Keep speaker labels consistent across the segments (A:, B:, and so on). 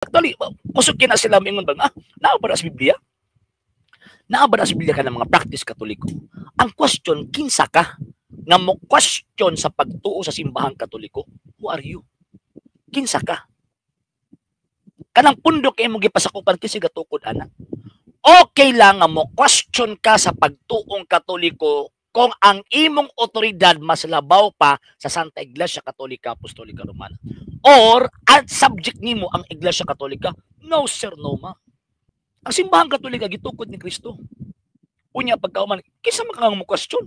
A: Actually, musukin na sila mingon ba, naabara sa Biblia? Naabara sa Biblia ka ng mga practice katoliko. Ang question, kinsa ka nga mo question sa pagtuo sa simbahang katoliko? Who are you? Kinsa ka? Kanang pundok kay mo gipasakupan kasi gatukod ana. Okay lang nga mo question ka sa pagtuong katoliko kung ang imong otoridad mas labaw pa sa Santa Iglesia Katolika Apostolika Romana. Or at subject nimo ang Iglesia Katolika? No sir, no ma. Ang simbahang Katolika gitukod ni Kristo. Unya pagkauman, kinsa man kang mo question?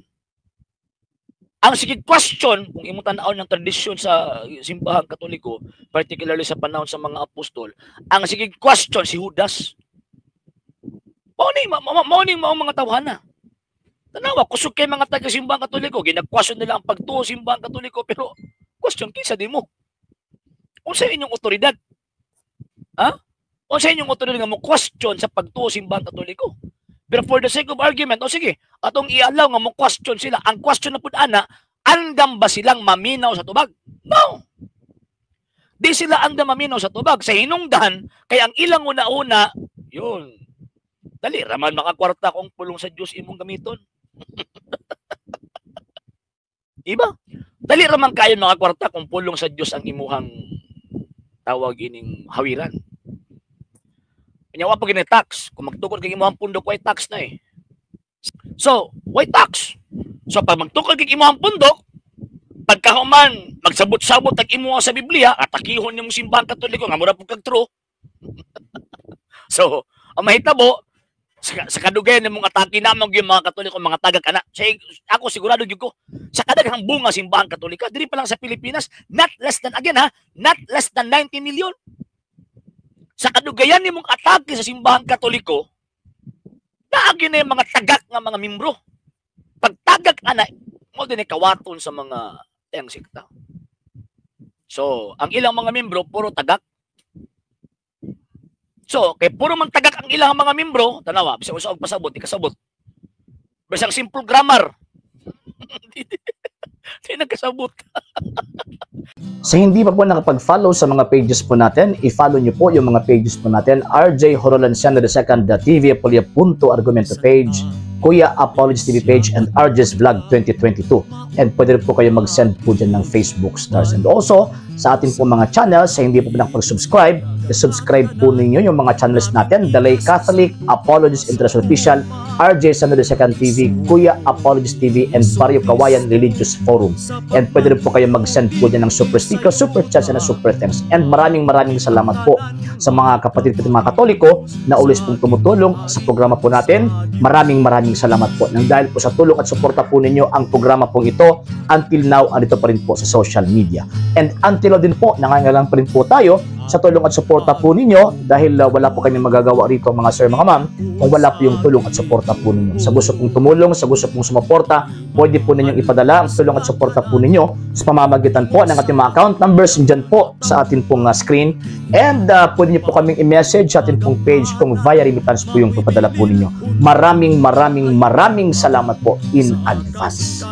A: Ang sige question, kung imong tan-aw ng tradisyon sa simbahang Katoliko, particularly sa panahon sa mga apostol, ang sige question si Judas. Mauning mga tawhana. Tanawa, kusog kay mga taga-simbahang Katoliko, ginag-question nila ang pagtuo sa simbahang Katoliko, pero question, kinsa di mo? Unsa inyong otoridad? Ha? Unsa inyong otoridad nga mo question sa pagtuo sa simbahang Katoliko? Pero for the sake of argument, o sige, atong i-allow nga mo question sila. Ang question na po ana, andam ba silang maminaw sa tubag? No! Di sila andam maminaw sa tubag. Sa hinungdan, kaya ang ilang una-una, yun, dali, raman makakwarta kung pulong sa Diyos imong gamiton. Diba? Dali raman kayo makakwarta kung pulong sa Diyos ang imuhang tawag ining hawiran. Kanyawa pag tax, kung magtukod kay imuhang pundok, why tax na eh. So, why tax? So, pag magtukod kay imuhang pundok, pagkahuman, magsabot-sabot ang imuha sa Biblia, atakihon yung simbahang Katoliko, nga mura po kag-true. So, ang mahitabo, sa kadugayan ng mga atake naman yung mga Katoliko, mga tagag-anak. Ako sigurado yun ko, sa kadaghang bunga simbahang Katolika, diri pa lang sa Pilipinas, not less than 90 million. Sa kadugayan ni mong atake sa simbahang Katoliko, naagin na yung mga tagak ng mga membro. Pag tagak ana, mo din kawaton sa mga tayang sikta. So, ang ilang mga membro, puro tagak. So, kay puro man tagak ang ilang mga membro, tanawa, bisang usog pasabot, ikasabot. Bisang simple grammar. Di nagkasabot.
B: Sa hindi pa po nakapag-follow sa mga pages po natin, i-follow nyo po yung mga pages po natin, RJ Horolanciano II TV Apolia Punto Argumento page, Kuya Apologist TV page, and RJ's Vlog 2022. And pwede rin po kayo mag-send po dyan ng Facebook stars. And also, sa ating po mga channels, sa hindi po nakapag-subscribe, i-subscribe po ninyo yung mga channels natin, The Lay Catholic, Apologist International Official, RJ Sano II TV, Kuya Apologist TV, and Barrio Kawayan Religious Forum. And pwede rin po kayo mag-send po dyan ng super sticker, super chats, and super thanks. And maraming salamat po sa mga kapatid at mga Katoliko na ulis pong tumutulong sa programa po natin. Maraming salamat po. Nang dahil po sa tulong at suporta po ninyo, ang programa po ito, until now, andito pa rin po sa social media. And until now din po, nangangailangan pa rin po tayo sa tulong at suporta po ninyo dahil wala po kami magagawa rito mga sir, mga ma'am, kung wala po yung tulong at suporta po ninyo. Sa gusto pong tumulong, sa gusto pong sumuporta, pwede po ninyong ipadala ang tulong at suporta po ninyo sa pamamagitan po ng ating mga account numbers dyan po sa ating pong screen. And pwede nyo po kaming i-message sa ating pong page kung via remittance po yung papadala po ninyo. Maraming salamat po in advance.